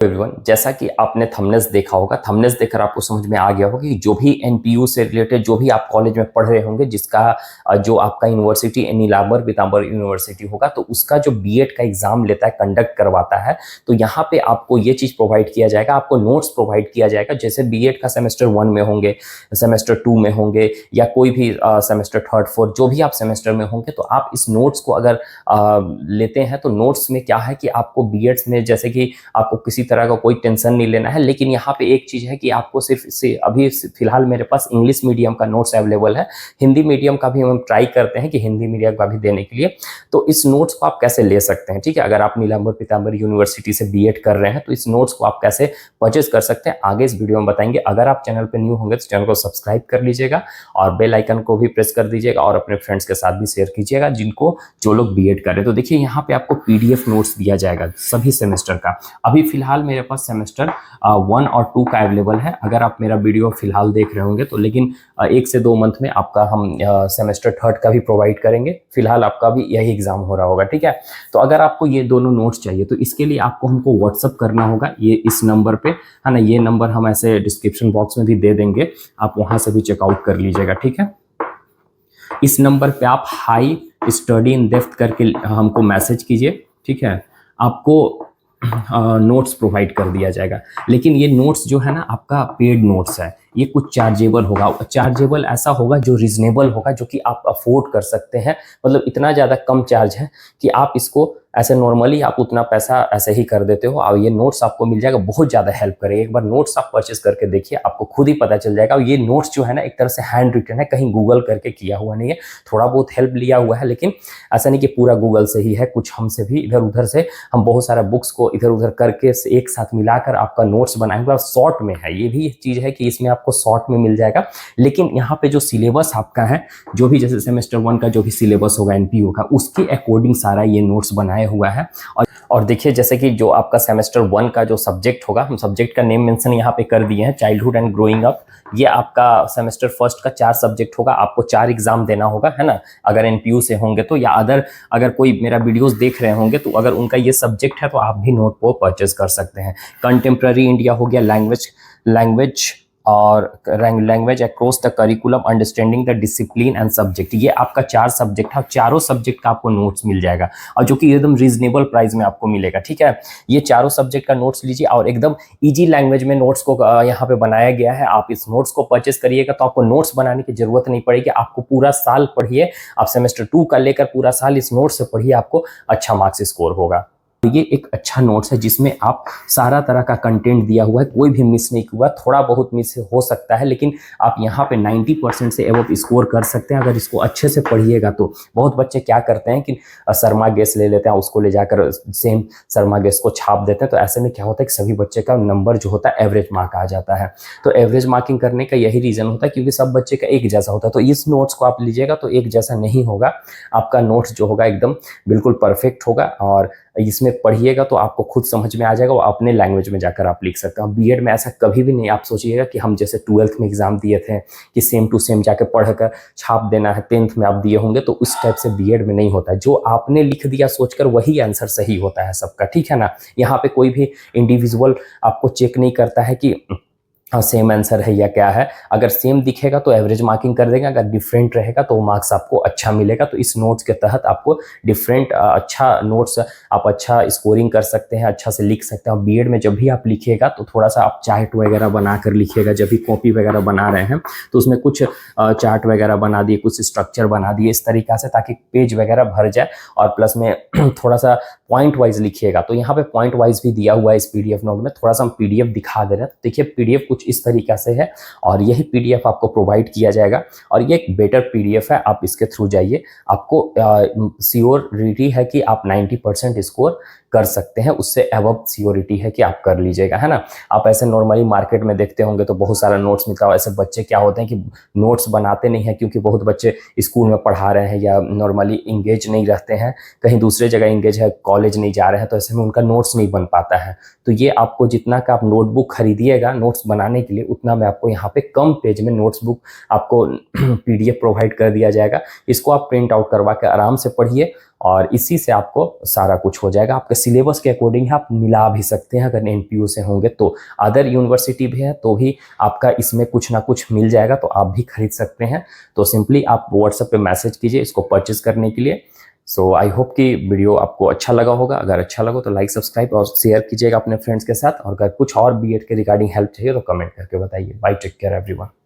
Everyone, जैसा कि आपने थंबनेल्स देखा होगा, थंबनेल्स देखकर आपको समझ में आ गया होगा कि जो भी एनपीयू से रिलेटेड जो भी आप कॉलेज में पढ़ रहे होंगे, जिसका जो आपका यूनिवर्सिटी नीलांबर पीतांबर यूनिवर्सिटी होगा, तो उसका जो बीएड का एग्जाम लेता है, कंडक्ट करवाता है, तो यहाँ पे आपको ये चीज़ प्रोवाइड किया जाएगा, आपको नोट्स प्रोवाइड किया जाएगा। जैसे बीएड का सेमेस्टर 1 में होंगे, सेमेस्टर 2 में होंगे, या कोई भी सेमेस्टर 3, 4 जो भी आप सेमेस्टर में होंगे, तो आप इस नोट्स को अगर लेते हैं तो नोट्स में क्या है कि आपको बीएड्स में जैसे कि आपको किसी तरह का कोई टेंशन नहीं लेना है। लेकिन यहाँ पे एक चीज़ है कि आपको सिर्फ से अभी फिलहाल मेरे पास इंग्लिश मीडियम का नोट्स अवेलेबल है, हिंदी मीडियम का भी हम ट्राई करते हैं कि हिंदी मीडियम का भी देने के लिए। तो इस नोट्स को आप कैसे ले सकते हैं, ठीक है, अगर आप नीलांबर पीतांबर यूनिवर्सिटी से बीएड कर रहे हैं तो इस नोट्स को आप कैसे परचेज कर सकते हैं, आगे इस वीडियो में बताएंगे। अगर आप चैनल पर न्यू होंगे तो चैनल को सब्सक्राइब कर लीजिएगा और बेल आइकन को भी प्रेस कर दीजिएगा और अपने फ्रेंड्स के साथ भी शेयर कीजिएगा जो लोग बीएड कर रहे हैं। तो देखिए यहाँ पे आपको पीडीएफ नोट्स दिया जाएगा सभी सेमेस्टर का। अभी फिलहाल मेरे पास सेमेस्टर 1 और 2 का अवेलेबल है। अगर आप मेरा वीडियो फिलहाल देख रहे होंगे तो, लेकिन 1 से 2 मंथ में आपका हम सेमेस्टर 3 का भी प्रोवाइड करेंगे। फिलहाल आपका भी यही एग्जाम हो रहा होगा, ठीक है। तो अगर आपको ये दोनों नोट्स चाहिए तो इसके लिए आपको हमको व्हाट्सअप करना होगा, ये इस नंबर पे है ना, ये नंबर हम ऐसे डिस्क्रिप्शन बॉक्स में भी दे देंगे, आप वहां से भी चेकआउट कर लीजिएगा, ठीक है। इस नंबर पे आप हाई स्टडी इन डेप्थ करके हमको मैसेज कीजिए, ठीक है। आपको नोट्स प्रोवाइड कर दिया जाएगा। लेकिन ये नोट्स जो है ना, आपका पेड नोट्स है, ये कुछ चार्जेबल होगा। चार्जेबल ऐसा होगा जो रीजनेबल होगा, जो कि आप अफोर्ड कर सकते हैं। मतलब इतना ज़्यादा कम चार्ज है कि आप इसको ऐसे नॉर्मली आप उतना पैसा ऐसे ही कर देते हो, और ये नोट्स आपको मिल जाएगा, बहुत ज़्यादा हेल्प करेगा। एक बार नोट्स आप परचेस करके देखिए, आपको खुद ही पता चल जाएगा। और ये नोट्स जो है ना, एक तरह से हैंड रिटन है, कहीं गूगल करके किया हुआ नहीं है, थोड़ा बहुत हेल्प लिया हुआ है, लेकिन ऐसा नहीं कि पूरा गूगल से ही है, कुछ हमसे भी इधर उधर से हम बहुत सारा बुक्स को इधर उधर करके एक साथ मिलाकर आपका नोट्स बनाएंगे। और शॉर्ट में है, ये भी एक चीज़ है कि इसमें आपको शॉर्ट में मिल जाएगा। लेकिन यहाँ पे जो सिलेबस आपका है, जो भी जैसे सेमेस्टर 1 का जो भी सिलेबस होगा एनपीयू का, उसके अकॉर्डिंग सारा ये नोट्स बनाया हुआ है। और देखिए, जैसे कि जो आपका सेमेस्टर 1 का जो सब्जेक्ट होगा, हम सब्जेक्ट का नेम मेंशन यहाँ पे कर दिए हैं, चाइल्डहुड एंड ग्रोइंग अप। ये आपका सेमेस्टर 1 का 4 सब्जेक्ट होगा, आपको 4 एग्जाम देना होगा, है ना। अगर एनपीयू से होंगे तो, या अगर कोई मेरा वीडियोस देख रहे होंगे तो अगर उनका ये सब्जेक्ट है तो आप भी नोट को परचेज कर सकते हैं। कंटेम्प्रेरी इंडिया हो गया, लैंग्वेज और language across the curriculum, understanding the discipline and subject, ये आपका 4 सब्जेक्ट है। चारों सब्जेक्ट का आपको नोट्स मिल जाएगा, और जो कि एकदम रीजनेबल प्राइस में आपको मिलेगा, ठीक है। ये चारों सब्जेक्ट का नोट्स लीजिए, और एकदम इजी लैंग्वेज में नोट्स को यहाँ पे बनाया गया है। आप इस नोट्स को परचेस करिएगा तो आपको नोट्स बनाने की जरूरत नहीं पड़ेगी। आपको पूरा साल पढ़िए, आप सेमेस्टर 2 का लेकर पूरा साल इस नोट्स से पढ़िए, आपको अच्छा मार्क्स स्कोर होगा। तो ये एक अच्छा नोट्स है जिसमें आप सारा तरह का कंटेंट दिया हुआ है, कोई भी मिस नहीं हुआ। थोड़ा बहुत मिस हो सकता है, लेकिन आप यहाँ पे 90% से एबव स्कोर कर सकते हैं अगर इसको अच्छे से पढ़िएगा तो। बहुत बच्चे क्या करते हैं कि शर्मा गेस ले लेते हैं, उसको ले जाकर सेम शर्मा गेस को छाप देते हैं। तो ऐसे में क्या होता है कि सभी बच्चे का नंबर जो होता है एवरेज मार्क आ जाता है। तो एवरेज मार्किंग करने का यही रीज़न होता है, क्योंकि सब बच्चे का एक जैसा होता है। तो इस नोट्स को आप लीजिएगा तो एक जैसा नहीं होगा, आपका नोट्स जो होगा एकदम बिल्कुल परफेक्ट होगा। और इसमें पढ़िएगा तो आपको खुद समझ में आ जाएगा, वो अपने लैंग्वेज में जाकर आप लिख सकते हैं। बीएड में ऐसा कभी भी नहीं आप सोचिएगा कि हम जैसे 12th में एग्जाम दिए थे कि सेम टू सेम जाके पढ़कर छाप देना है, 10th में आप दिए होंगे, तो उस टाइप से बीएड में नहीं होता है। जो आपने लिख दिया सोचकर वही आंसर सही होता है सबका, ठीक है ना। यहाँ पे कोई भी इंडिविजुअल आपको चेक नहीं करता है कि सेम आंसर है या क्या है। अगर सेम दिखेगा तो एवरेज मार्किंग कर देंगे, अगर डिफरेंट रहेगा तो मार्क्स आपको अच्छा मिलेगा। तो इस नोट्स के तहत आपको डिफरेंट अच्छा नोट्स आप अच्छा स्कोरिंग कर सकते हैं, अच्छा से लिख सकते हैं। और बीएड में जब भी आप लिखिएगा तो थोड़ा सा आप चार्ट वगैरह बना कर लिखिएगा। जब भी कॉपी वगैरह बना रहे हैं तो उसमें कुछ चार्ट वगैरह बना दिए, कुछ स्ट्रक्चर बना दिए इस तरीक़ा से, ताकि पेज वगैरह भर जाए। और प्लस में थोड़ा सा पॉइंट वाइज लिखिएगा। तो यहाँ पे पॉइंट वाइज भी दिया हुआ है इस पीडीएफ नोट में। थोड़ा सा हम पीडीएफ दिखा दे रहे हैं, देखिए पीडीएफ कुछ इस तरीका से है, और यही पीडीएफ आपको प्रोवाइड किया जाएगा। और ये एक बेटर पीडीएफ है, आप इसके थ्रू जाइए, आपको श्योरिटी है कि आप 90% स्कोर कर सकते हैं, उससे एबव श्योरिटी है कि आप कर लीजिएगा, है ना। आप ऐसे नॉर्मली मार्केट में देखते होंगे तो बहुत सारा नोट्स मिलता है। ऐसे बच्चे क्या होते हैं कि नोट्स बनाते नहीं हैं, क्योंकि बहुत बच्चे स्कूल में पढ़ा रहे हैं या नॉर्मली इंगेज नहीं रहते हैं, कहीं दूसरे जगह इंगेज है, कॉलेज कॉलेज नहीं जा रहे हैं तो ऐसे में उनका नोट्स नहीं बन पाता है। तो ये आपको जितना का आप नोटबुक खरीदिएगा नोट्स बनाने के लिए, उतना में आपको यहाँ पे कम पेज में नोट्स बुक आपको PDF प्रोवाइड कर दिया जाएगा। इसको आप प्रिंट आउट करवा के आराम से पढ़िए और इसी से आपको सारा कुछ हो जाएगा। आपके सिलेबस के अकॉर्डिंग आप मिला भी सकते हैं अगर NPU से होंगे तो। अदर यूनिवर्सिटी भी है तो भी आपका इसमें कुछ ना कुछ मिल जाएगा, तो आप भी खरीद सकते हैं। तो सिंपली आप व्हाट्सएप पे मैसेज कीजिए इसको परचेज करने के लिए। सो आई होप कि वीडियो आपको अच्छा लगा होगा। अगर अच्छा लगा तो लाइक, सब्सक्राइब और शेयर कीजिएगा अपने फ्रेंड्स के साथ। और अगर कुछ और BEd के रिगार्डिंग हेल्प चाहिए तो कमेंट करके बताइए। Bye, take care everyone.